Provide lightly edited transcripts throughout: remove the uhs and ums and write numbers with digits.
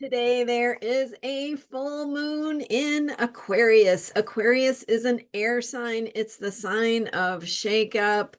Today there is a full moon in Aquarius. Aquarius is an air sign. It's the sign of shakeup,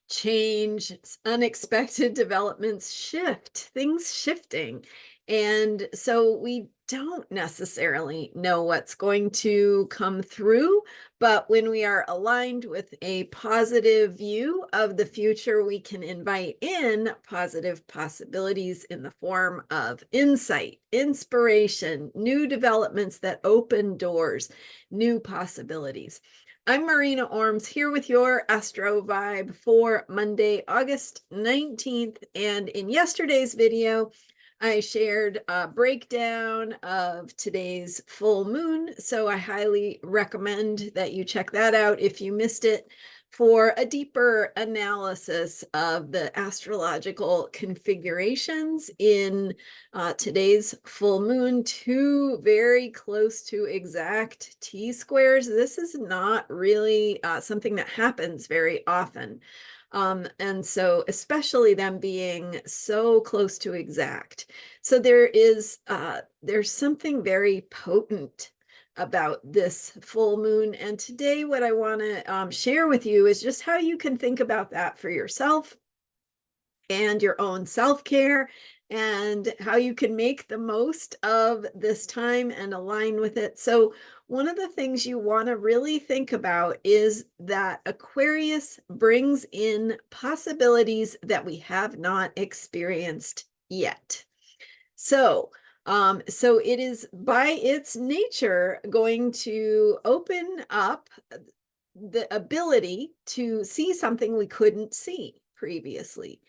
change, unexpected developments, things shifting. And so we don't necessarily know what's going to come through, but when we are aligned with a positive view of the future, we can invite in positive possibilities in the form of insight, inspiration, new developments that open doors, new possibilities. I'm Marina Orms here with your Astro Vibe for Monday, August 19th. And in yesterday's video, I shared a breakdown of today's full moon, so I highly recommend that you check that out if you missed it for a deeper analysis of the astrological configurations in today's full moon, two very close to exact T-squares. This is not really something that happens very often. And so especially them being so close to exact. So there's something very potent about this full moon. And today what I want to share with you is just how you can think about that for yourself and your own self-care, and how you can make the most of this time and align with it. So one of the things you want to really think about is that Aquarius brings in possibilities that we have not experienced yet. So it is by its nature going to open up the ability to see something we couldn't see previously.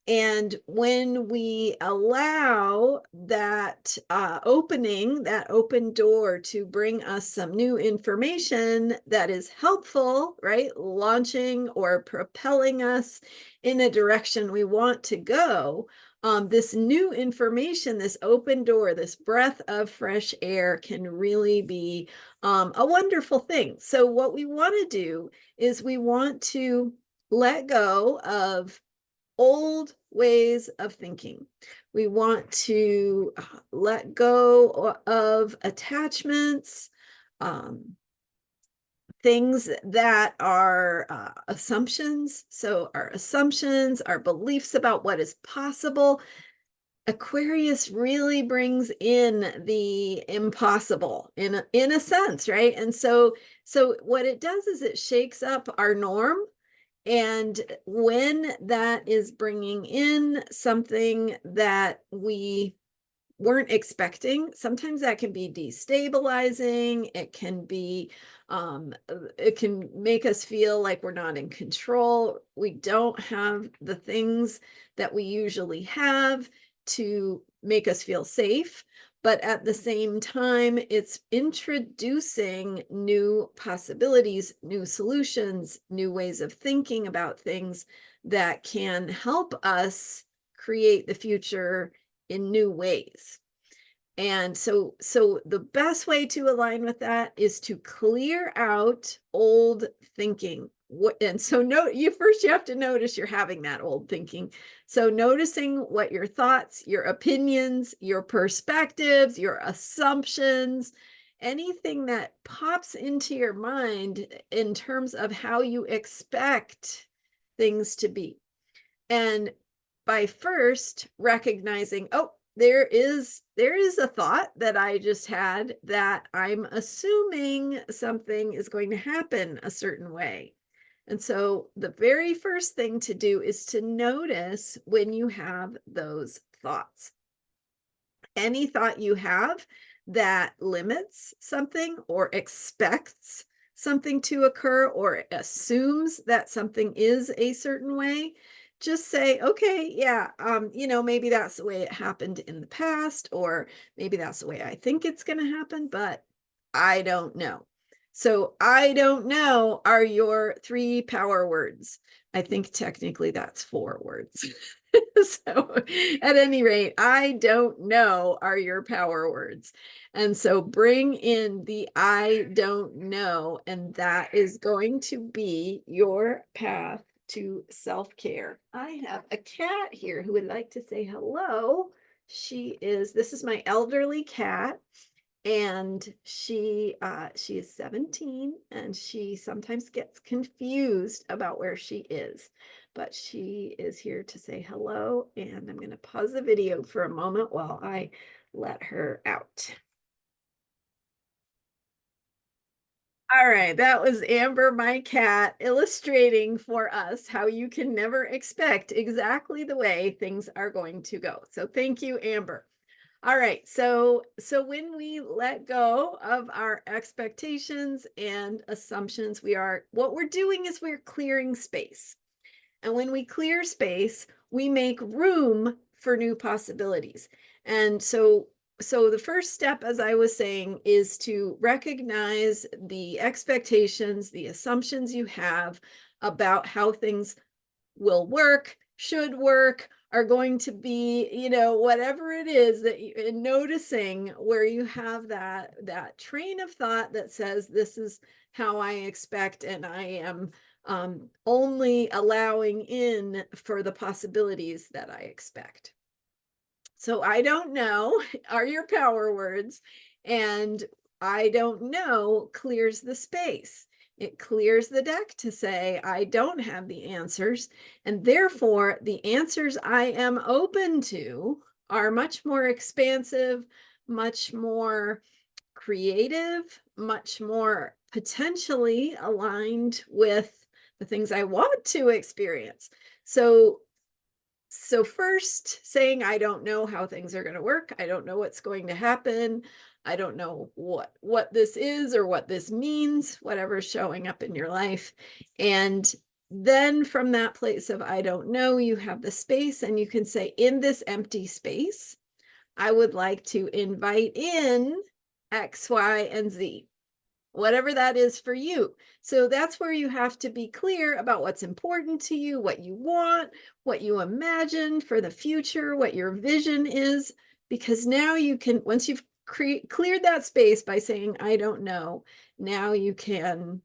And when we allow that opening, that open door to bring us some new information that is helpful, right? Launching or propelling us in a direction we want to go. This new information, this open door, this breath of fresh air can really be a wonderful thing. So what we want to do is we want to let go of old ways of thinking. We want to let go of attachments, things that are assumptions. So our assumptions, our beliefs about what is possible. Aquarius really brings in the impossible in a sense, right? And so what it does is it shakes up our norm. And when that is bringing in something that we weren't expecting, sometimes that can be destabilizing. It can be, it can make us feel like we're not in control. We don't have the things that we usually have to make us feel safe. But at the same time, it's introducing new possibilities, new solutions, new ways of thinking about things that can help us create the future in new ways. And so the best way to align with that is to clear out old thinking. And so you have to notice you're having that old thinking. So noticing what your thoughts, your opinions, your perspectives, your assumptions, anything that pops into your mind in terms of how you expect things to be. And by first recognizing, oh, there is a thought that I just had that I'm assuming something is going to happen a certain way. And so the very first thing to do is to notice when you have those thoughts. Any thought you have that limits something or expects something to occur or assumes that something is a certain way, just say, okay, yeah, maybe that's the way it happened in the past, or maybe that's the way I think it's going to happen, but I don't know. So I don't know are your 3 power words. I think technically that's 4 words. So at any rate, I don't know are your power words. And so bring in the I don't know, and that is going to be your path to self-care. I have a cat here who would like to say hello. This is my elderly cat, and she is 17, and she sometimes gets confused about where she is, but she is here to say hello, and I'm going to pause the video for a moment while I let her out. All right, that was Amber, my cat, illustrating for us how you can never expect exactly the way things are going to go. So thank you, Amber. All right, so when we let go of our expectations and assumptions, what we're doing is we're clearing space. And when we clear space, we make room for new possibilities. And so the first step, as I was saying, is to recognize the expectations, the assumptions you have about how things will work, should work, are going to be, whatever it is that you, and noticing where you have that train of thought that says, this is how I expect, and I am only allowing in for the possibilities that I expect. So I don't know are your power words, and I don't know clears the space. It clears the deck to say, I don't have the answers, and therefore the answers I am open to are much more expansive, much more creative, much more potentially aligned with the things I want to experience. So first, saying I don't know how things are going to work, I don't know what's going to happen, I don't know what this is or what this means, whatever's showing up in your life. And then from that place of I don't know, you have the space, and you can say, in this empty space, I would like to invite in X, Y, and Z, whatever that is for you. So that's where you have to be clear about what's important to you, what you want, what you imagine for the future, what your vision is, because now you can, once you've cleared that space by saying, I don't know, now you can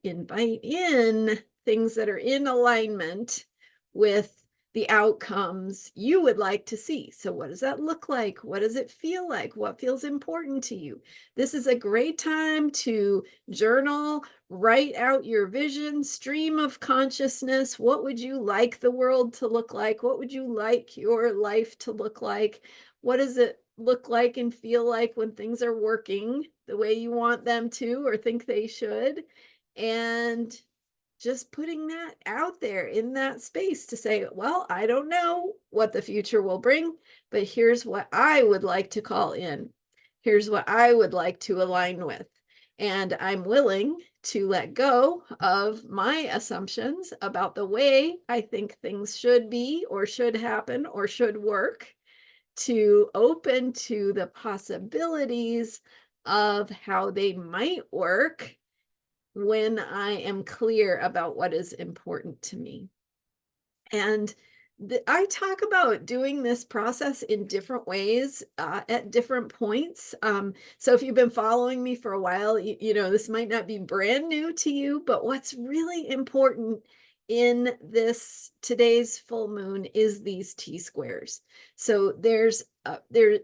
invite in things that are in alignment with the outcomes you would like to see. So what does that look like? What does it feel like? What feels important to you? This is a great time to journal, write out your vision, stream of consciousness. What would you like the world to look like? What would you like your life to look like? What does it look like and feel like when things are working the way you want them to or think they should? And just putting that out there in that space to say, well, I don't know what the future will bring, but here's what I would like to call in. Here's what I would like to align with. And I'm willing to let go of my assumptions about the way I think things should be or should happen or should work, to open to the possibilities of how they might work when I am clear about what is important to me. And I talk about doing this process in different ways at different points. So if you've been following me for a while, you know, this might not be brand new to you, but what's really important in today's full moon is these T-squares. So there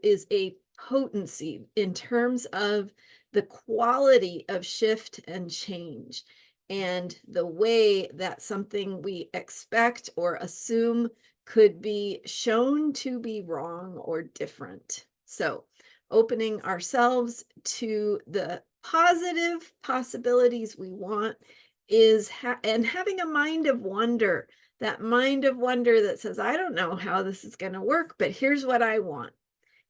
is a potency in terms of the quality of shift and change, and the way that something we expect or assume could be shown to be wrong or different. So opening ourselves to the positive possibilities we want and having a mind of wonder, that mind of wonder that says, I don't know how this is going to work, but here's what I want.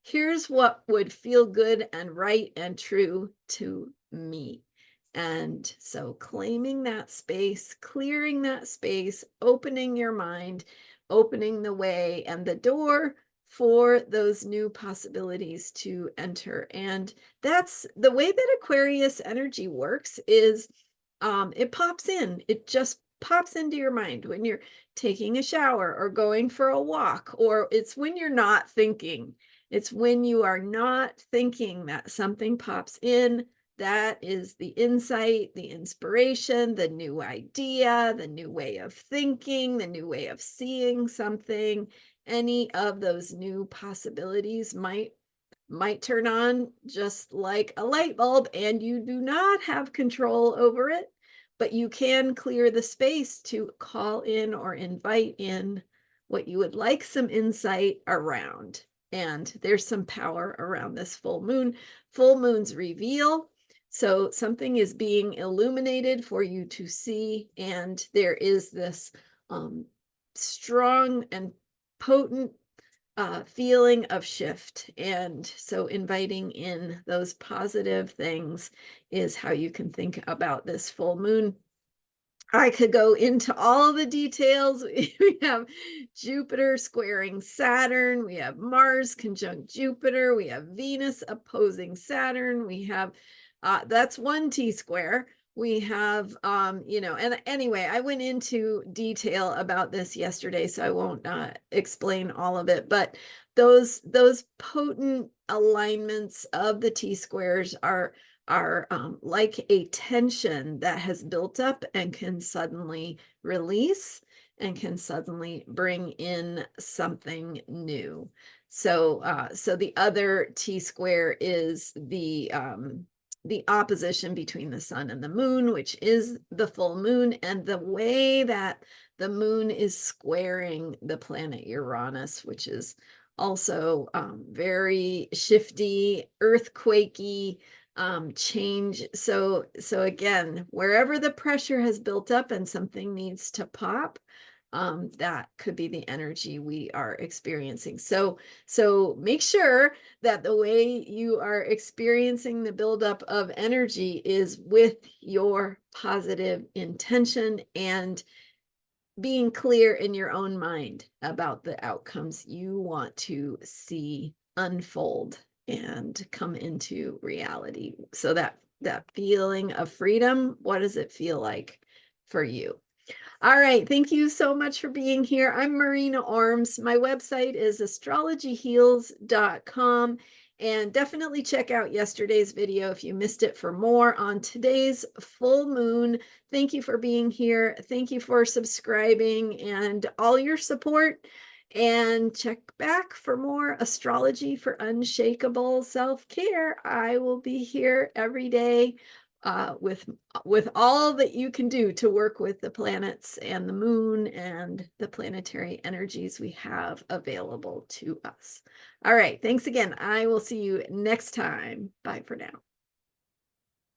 Here's what would feel good and right and true to me. And so claiming that space, clearing that space, opening your mind, opening the way and the door for those new possibilities to enter. And that's the way that Aquarius energy works, is it pops in. It just pops into your mind when you're taking a shower or going for a walk, or it's when you're not thinking. It's when you are not thinking that something pops in. That is the insight, the inspiration, the new idea, the new way of thinking, the new way of seeing something. any of those new possibilities might turn on just like a light bulb, and you do not have control over it, but you can clear the space to call in or invite in what you would like some insight around. And there's some power around this full moon. Full moons reveal. So something is being illuminated for you to see, and there is this strong and potent feeling of shift. And so inviting in those positive things is how you can think about this full moon. I could go into all the details. We have Jupiter squaring Saturn. We have Mars conjunct Jupiter. We have Venus opposing Saturn. We have, that's one T-square. We have, and anyway, I went into detail about this yesterday, so I won't explain all of it, but those potent alignments of the T-squares are like a tension that has built up and can suddenly release and can suddenly bring in something new. So the other T-square is the opposition between the sun and the moon, which is the full moon, and the way that the moon is squaring the planet Uranus, which is also very shifty, earthquakey, change. So again, wherever the pressure has built up and something needs to pop, that could be the energy we are experiencing. So make sure that the way you are experiencing the buildup of energy is with your positive intention and being clear in your own mind about the outcomes you want to see unfold and come into reality. So that feeling of freedom, what does it feel like for you? All right. Thank you so much for being here. I'm Marina Orms. My website is astrologyheals.com. And definitely check out yesterday's video if you missed it for more on today's full moon. Thank you for being here. Thank you for subscribing and all your support. And check back for more astrology for unshakable self-care. I will be here every day with all that you can do to work with the planets and the moon and the planetary energies we have available to us. All right, thanks again. I will see you next time. Bye for now.